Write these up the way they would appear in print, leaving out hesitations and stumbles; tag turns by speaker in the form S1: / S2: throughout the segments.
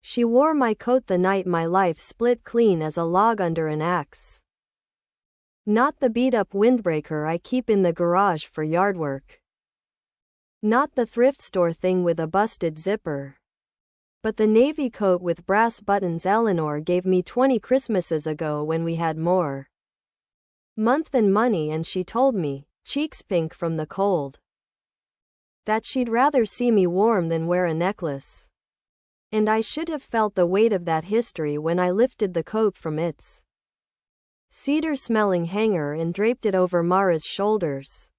S1: She wore my coat the night my life split clean as a log under an axe. Not the beat-up windbreaker I keep in the garage for yard work. Not the thrift store thing with a busted zipper. But the navy coat with brass buttons Eleanor gave me 20 Christmases ago when we had more month than money, and she told me, cheeks pink from the cold, that she'd rather see me warm than wear a necklace. And I should have felt the weight of that history when I lifted the coat from its cedar-smelling hanger and draped it over Mara's shoulders.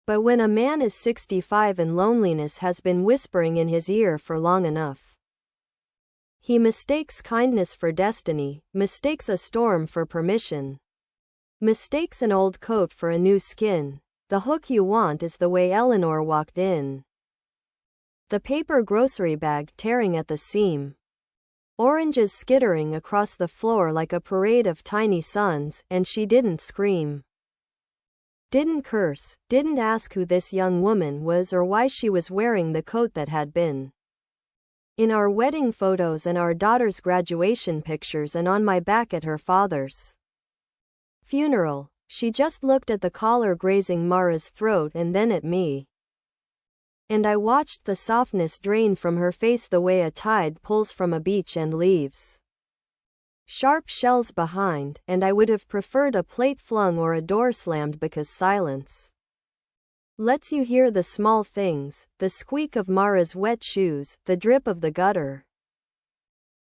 S1: But when a man is 65 and loneliness has been whispering in his ear for long enough, he mistakes kindness for destiny, mistakes a storm for permission, mistakes an old coat for a new skin. The hook you want is the way Eleanor walked in. The paper grocery bag tearing at the seam. Oranges skittering across the floor like a parade of tiny suns, and she didn't scream. Didn't curse, didn't ask who this young woman was or why she was wearing the coat that had been in our wedding photos and our daughter's graduation pictures and on my back at her father's funeral. She just looked at the collar grazing Mara's throat and then at me. And I watched the softness drain from her face the way a tide pulls from a beach and leaves sharp shells behind, and I would have preferred a plate flung or a door slammed because silence lets you hear the small things, the squeak of Mara's wet shoes, the drip of the gutter,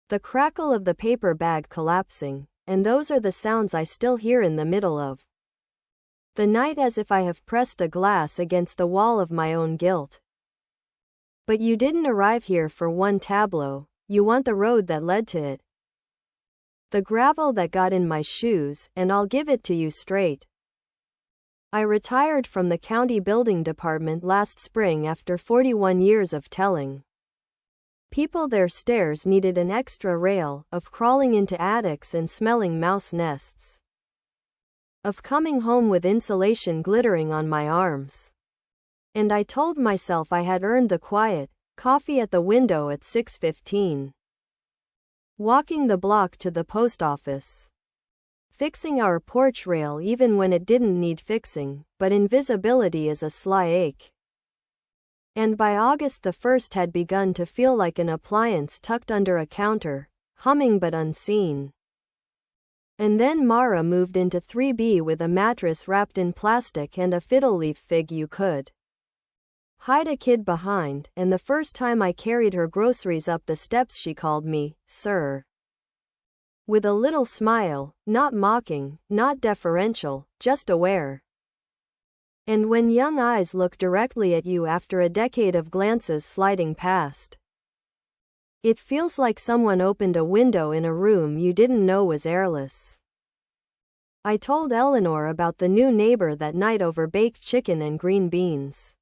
S1: the crackle of the paper bag collapsing, and those are the sounds I still hear in the middle of the night as if I have pressed a glass against the wall of my own guilt. But you didn't arrive here for one tableau, you want the road that led to it. The gravel that got in my shoes, and I'll give it to you straight. I retired from the county building department last spring after 41 years of telling people their stairs needed an extra rail, of crawling into attics and smelling mouse nests, of coming home with insulation glittering on my arms. And I told myself I had earned the quiet, coffee at the window at 6:15. Walking the block to the post office. Fixing our porch rail even when it didn't need fixing, but invisibility is a sly ache. And by August the first had begun to feel like an appliance tucked under a counter, humming but unseen. And then Mara moved into 3B with a mattress wrapped in plastic and a fiddle leaf fig you could hide a kid behind, and the first time I carried her groceries up the steps she called me, sir. With a little smile, not mocking, not deferential, just aware. And when young eyes look directly at you after a decade of glances sliding past, it feels like someone opened a window in a room you didn't know was airless. I told Eleanor about the new neighbor that night over baked chicken and green beans.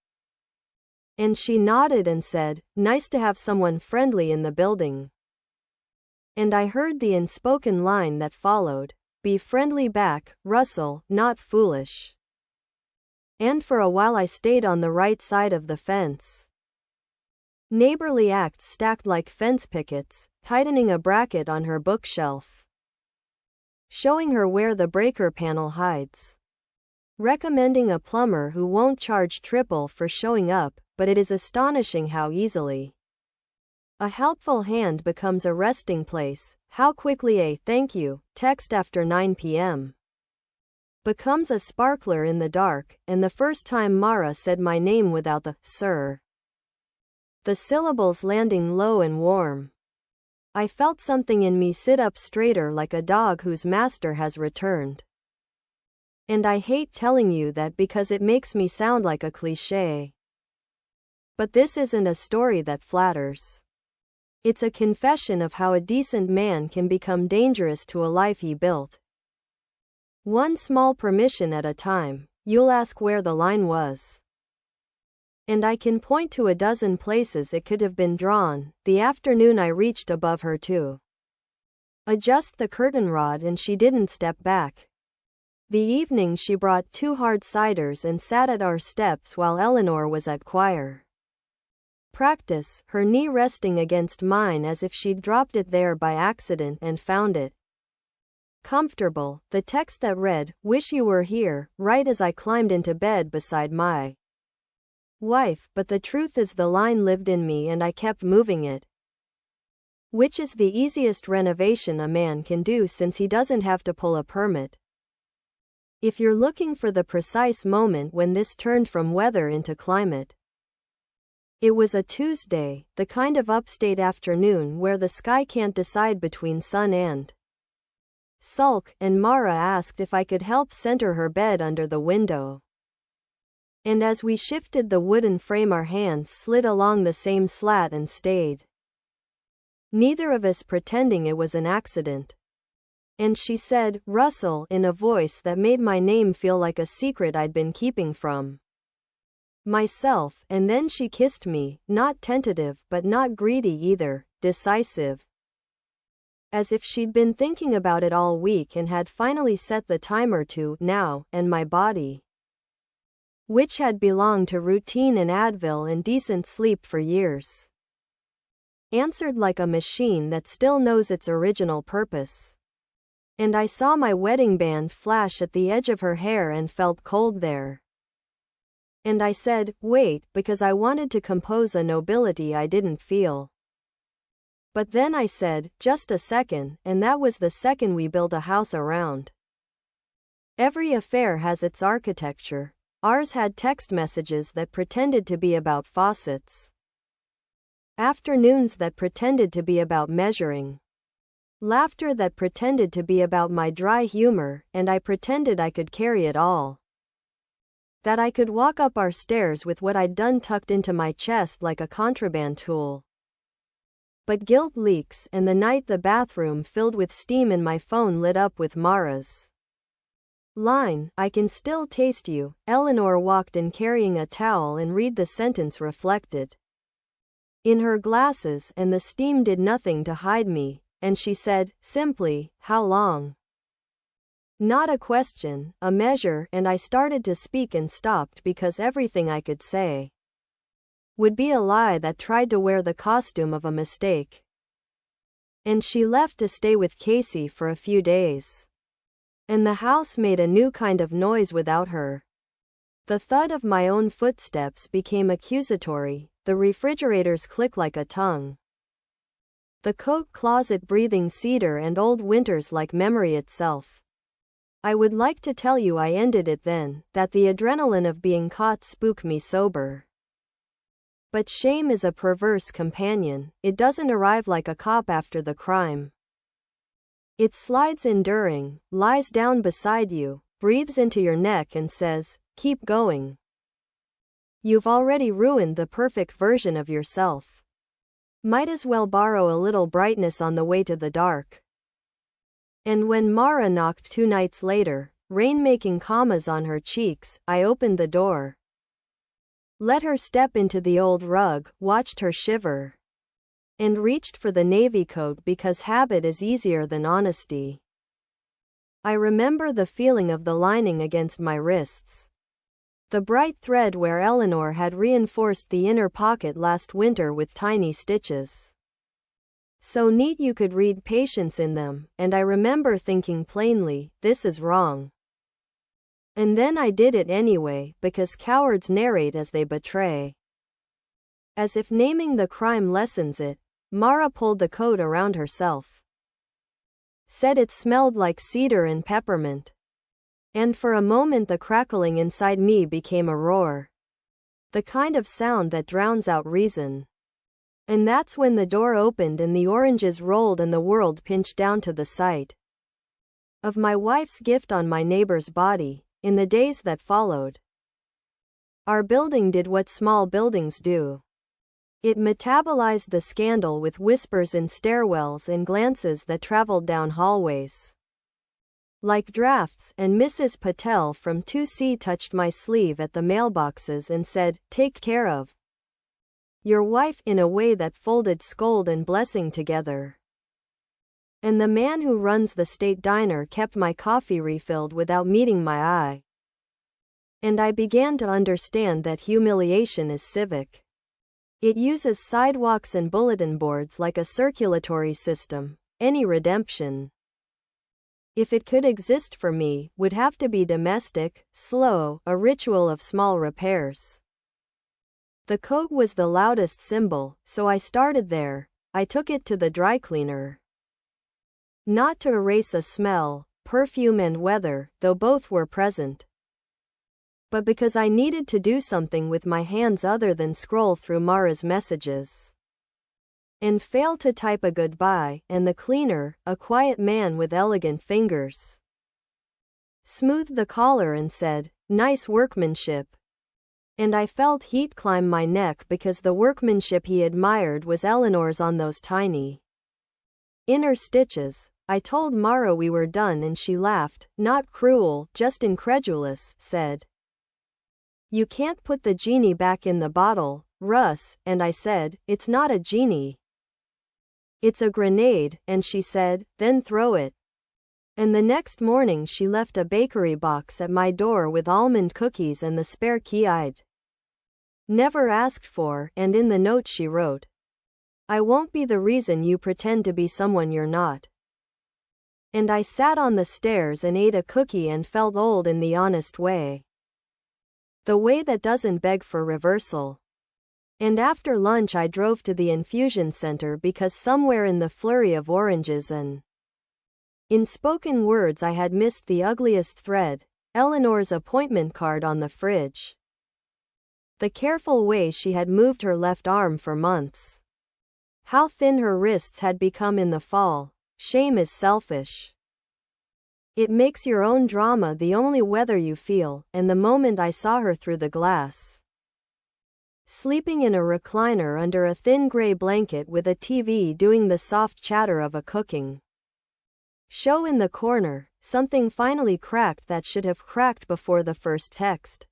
S1: And she nodded and said, nice to have someone friendly in the building. And I heard the unspoken line that followed, be friendly back, Russell, not foolish. And for a while I stayed on the right side of the fence. Neighborly acts stacked like fence pickets, tightening a bracket on her bookshelf, showing her where the breaker panel hides, recommending a plumber who won't charge triple for showing up, but it is astonishing how easily a helpful hand becomes a resting place, how quickly a thank you text after 9 p.m. becomes a sparkler in the dark, and the first time Mara said my name without the sir, the syllables landing low and warm, I felt something in me sit up straighter like a dog whose master has returned. And I hate telling you that because it makes me sound like a cliché. But this isn't a story that flatters. It's a confession of how a decent man can become dangerous to a life he built. One small permission at a time. You'll ask where the line was. And I can point to a dozen places it could have been drawn. The afternoon I reached above her to adjust the curtain rod and she didn't step back. The evening she brought 2 hard ciders and sat at our steps while Eleanor was at choir. Practice, her knee resting against mine as if she'd dropped it there by accident and found it comfortable. The text that read, "Wish you were here," right as I climbed into bed beside my wife, but the truth is the line lived in me and I kept moving it. Which is the easiest renovation a man can do since he doesn't have to pull a permit. If you're looking for the precise moment when this turned from weather into climate. It was a Tuesday, the kind of upstate afternoon where the sky can't decide between sun and sulk, and Mara asked if I could help center her bed under the window. And as we shifted the wooden frame, our hands slid along the same slat and stayed. Neither of us pretending it was an accident. And she said, "Russell," in a voice that made my name feel like a secret I'd been keeping from myself, and then she kissed me, not tentative but not greedy either, decisive. As if she'd been thinking about it all week and had finally set the timer to now, and my body, which had belonged to routine and Advil and decent sleep for years, answered like a machine that still knows its original purpose. And I saw my wedding band flash at the edge of her hair and felt cold there. And I said, "Wait," because I wanted to compose a nobility I didn't feel. But then I said, "Just a second," and that was the second we built a house around. Every affair has its architecture. Ours had text messages that pretended to be about faucets, afternoons that pretended to be about measuring, laughter that pretended to be about my dry humor, and I pretended I could carry it all. That I could walk up our stairs with what I'd done tucked into my chest like a contraband tool. But guilt leaks, and the night the bathroom filled with steam and my phone lit up with Mara's line, "I can still taste you." Eleanor walked in carrying a towel and read the sentence reflected in her glasses, and the steam did nothing to hide me, and she said, simply, "How long?" Not a question, a measure, and I started to speak and stopped because everything I could say would be a lie that tried to wear the costume of a mistake. And she left to stay with Casey for a few days. And the house made a new kind of noise without her. The thud of my own footsteps became accusatory, the refrigerator's click like a tongue, the coat closet breathing cedar, and old winters like memory itself. I would like to tell you I ended it then, that the adrenaline of being caught spooked me sober. But shame is a perverse companion. It doesn't arrive like a cop after the crime. It slides enduring, lies down beside you, breathes into your neck and says, "Keep going. You've already ruined the perfect version of yourself. Might as well borrow a little brightness on the way to the dark." And when Mara knocked 2 nights later, rain making commas on her cheeks, I opened the door, let her step into the old rug, watched her shiver, and reached for the navy coat because habit is easier than honesty. I remember the feeling of the lining against my wrists, the bright thread where Eleanor had reinforced the inner pocket last winter with tiny stitches, so neat you could read patience in them, and I remember thinking plainly, "This is wrong." And then I did it anyway, because cowards narrate as they betray. As if naming the crime lessens it, Mara pulled the coat around herself, said it smelled like cedar and peppermint. And for a moment the crackling inside me became a roar, the kind of sound that drowns out reason. And that's when the door opened and the oranges rolled and the world pinched down to the sight of my wife's gift on my neighbor's body. In the days that followed, our building did what small buildings do. It metabolized the scandal with whispers in stairwells and glances that traveled down hallways like drafts, and Mrs. Patel from 2C touched my sleeve at the mailboxes and said, "Take care of your wife," in a way that folded scold and blessing together. And the man who runs the state diner kept my coffee refilled without meeting my eye. And I began to understand that humiliation is civic. It uses sidewalks and bulletin boards like a circulatory system. Any redemption, if it could exist for me, would have to be domestic, slow, a ritual of small repairs. The coat was the loudest symbol, so I started there. I took it to the dry cleaner. Not to erase a smell, perfume and weather, though both were present, but because I needed to do something with my hands other than scroll through Mara's messages. And failed to type a goodbye, and the cleaner, a quiet man with elegant fingers, smoothed the collar and said, "Nice workmanship." And I felt heat climb my neck because the workmanship he admired was Eleanor's on those tiny inner stitches. I told Mara we were done and she laughed, not cruel, just incredulous, said, "You can't put the genie back in the bottle, Russ," and I said, "It's not a genie. It's a grenade," and she said, "Then throw it." And the next morning she left a bakery box at my door with almond cookies and the spare key I'd never asked for, and in the note she wrote, "I won't be the reason you pretend to be someone you're not." And I sat on the stairs and ate a cookie and felt old in the honest way. The way that doesn't beg for reversal. And after lunch I drove to the infusion center because somewhere in the flurry of oranges and in spoken words I had missed the ugliest thread, Eleanor's appointment card on the fridge. The careful way she had moved her left arm for months. How thin her wrists had become in the fall. Shame is selfish. It makes your own drama the only weather you feel, and the moment I saw her through the glass, sleeping in a recliner under a thin gray blanket with a TV doing the soft chatter of a cooking show in the corner, something finally cracked that should have cracked before the first text.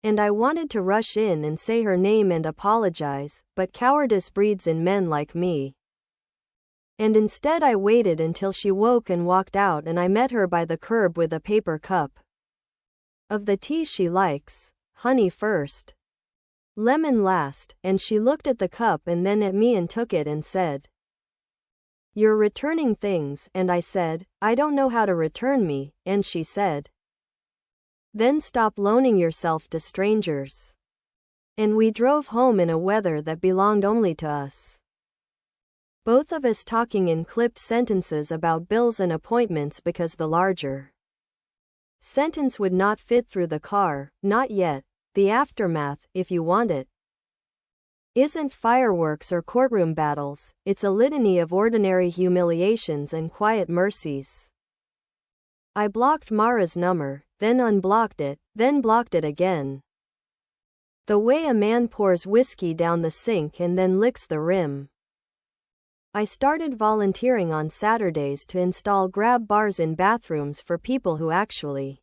S1: And I wanted to rush in and say her name and apologize, but cowardice breeds in men like me. And instead I waited until she woke and walked out, and I met her by the curb with a paper cup of the tea she likes, honey first, lemon last, and she looked at the cup and then at me and took it and said, "You're returning things," and I said, "I don't know how to return me," and she said, "Then stop loaning yourself to strangers." And we drove home in a weather that belonged only to us. Both of us talking in clipped sentences about bills and appointments because the larger sentence would not fit through the car. Not yet. The aftermath, if you want it, isn't fireworks or courtroom battles, it's a litany of ordinary humiliations and quiet mercies. I blocked Mara's number, then unblocked it, then blocked it again. The way a man pours whiskey down the sink and then licks the rim. I started volunteering on Saturdays to install grab bars in bathrooms for people who actually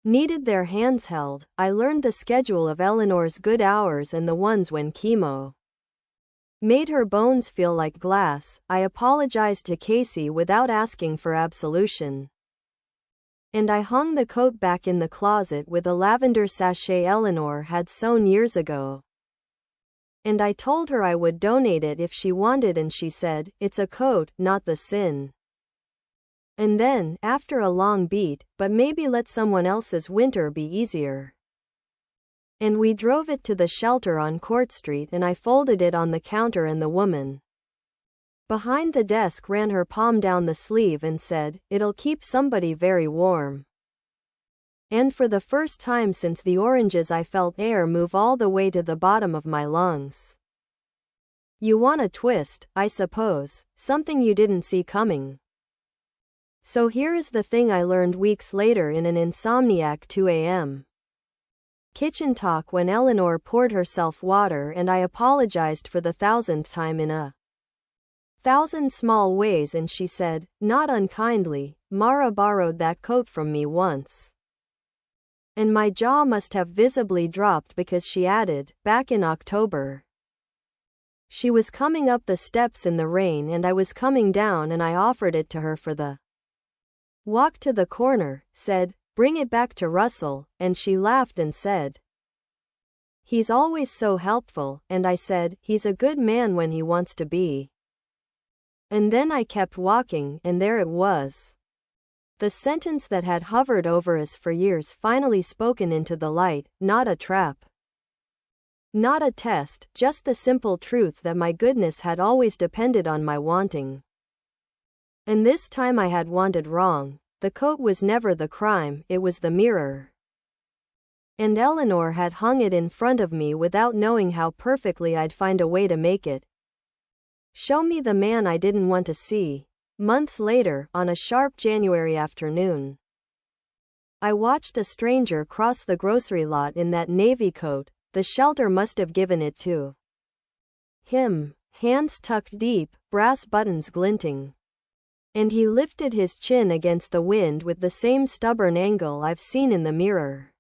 S1: needed their hands held. I learned the schedule of Eleanor's good hours and the ones when chemo made her bones feel like glass. I apologized to Casey without asking for absolution. And I hung the coat back in the closet with a lavender sachet Eleanor had sewn years ago. And I told her I would donate it if she wanted, and she said, "It's a coat, not the sin." And then, after a long beat, "But maybe let someone else's winter be easier." And we drove it to the shelter on Court Street and I folded it on the counter, and the woman behind the desk ran her palm down the sleeve and said, "It'll keep somebody very warm." And for the first time since the oranges I felt air move all the way to the bottom of my lungs. You want a twist, I suppose, something you didn't see coming. So here is the thing I learned weeks later in an insomniac 2 a.m. kitchen talk when Eleanor poured herself water and I apologized for the 1,000th time in a 1,000 small ways, and she said, not unkindly, "Mara borrowed that coat from me once." And my jaw must have visibly dropped because she added, "Back in October." She was coming up the steps in the rain and I was coming down, and I offered it to her for the walk to the corner, said, "Bring it back to Russell," and she laughed and said, "He's always so helpful," and I said, "He's a good man when he wants to be." And then I kept walking, and there it was. The sentence that had hovered over us for years finally spoken into the light, not a trap. Not a test, just the simple truth that my goodness had always depended on my wanting. And this time I had wanted wrong. The coat was never the crime, it was the mirror. And Eleanor had hung it in front of me without knowing how perfectly I'd find a way to make it show me the man I didn't want to see. Months later, on a sharp January afternoon, I watched a stranger cross the grocery lot in that navy coat. The shelter must have given it to him, hands tucked deep, brass buttons glinting. And he lifted his chin against the wind with the same stubborn angle I've seen in the mirror.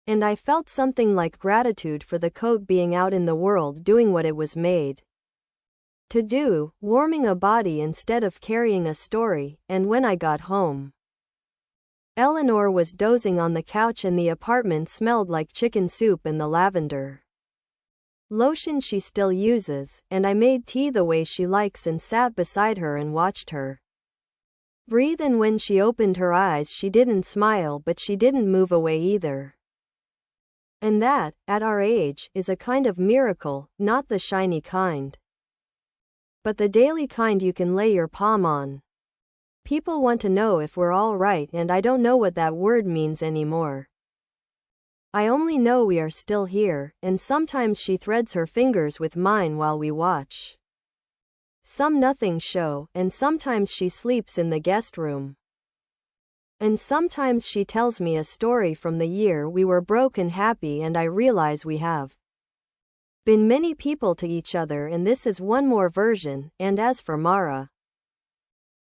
S1: And I felt something like gratitude for the coat being out in the world doing what it was made to do, warming a body instead of carrying a story. And when I got home, Eleanor was dozing on the couch and the apartment smelled like chicken soup and the lavender lotion she still uses, and I made tea the way she likes and sat beside her and watched her breathe, and when she opened her eyes she didn't smile, but she didn't move away either. And that, at our age, is a kind of miracle, not the shiny kind, but the daily kind you can lay your palm on. People want to know if we're all right, and I don't know what that word means anymore. I only know we are still here, and sometimes she threads her fingers with mine while we watch some nothing show, and sometimes she sleeps in the guest room. And sometimes she tells me a story from the year we were broke and happy, and I realize we have been many people to each other, and this is one more version. And as for Mara,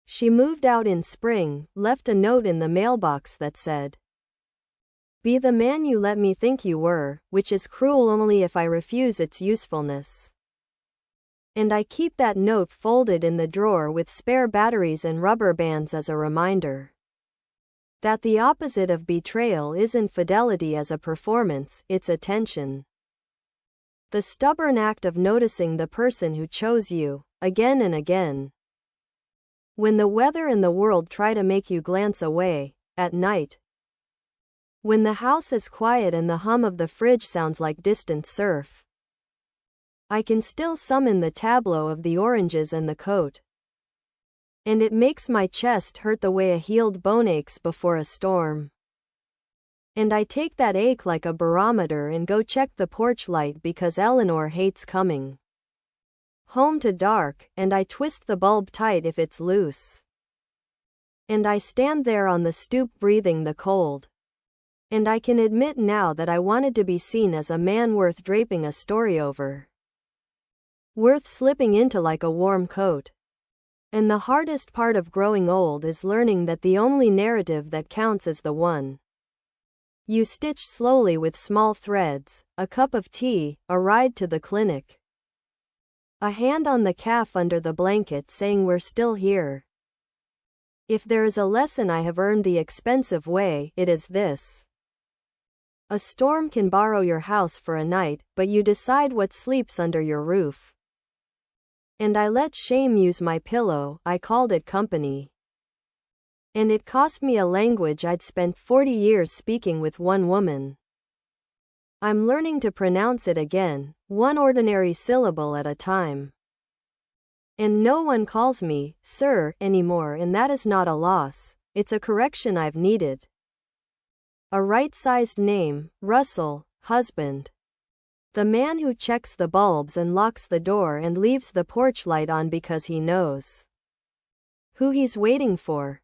S1: she moved out in spring, left a note in the mailbox that said, "Be the man you let me think you were," which is cruel only if I refuse its usefulness. And I keep that note folded in the drawer with spare batteries and rubber bands as a reminder that the opposite of betrayal isn't fidelity as a performance, it's attention. The stubborn act of noticing the person who chose you, again and again. When the weather and the world try to make you glance away, at night. When the house is quiet and the hum of the fridge sounds like distant surf. I can still summon the tableau of the oranges and the coat. And it makes my chest hurt the way a healed bone aches before a storm. And I take that ache like a barometer and go check the porch light because Eleanor hates coming home to dark, and I twist the bulb tight if it's loose. And I stand there on the stoop breathing the cold. And I can admit now that I wanted to be seen as a man worth draping a story over. Worth slipping into like a warm coat. And the hardest part of growing old is learning that the only narrative that counts is the one you stitch slowly with small threads: a cup of tea, a ride to the clinic, a hand on the calf under the blanket saying we're still here. If there is a lesson I have earned the expensive way, it is this. A storm can borrow your house for a night, but you decide what sleeps under your roof. And I let shame use my pillow, I called it company. And it cost me a language I'd spent 40 years speaking with one woman. I'm learning to pronounce it again, one ordinary syllable at a time. And no one calls me, sir, anymore, and that is not a loss, it's a correction I've needed. A right-sized name, Russell, husband. The man who checks the bulbs and locks the door and leaves the porch light on because he knows who he's waiting for.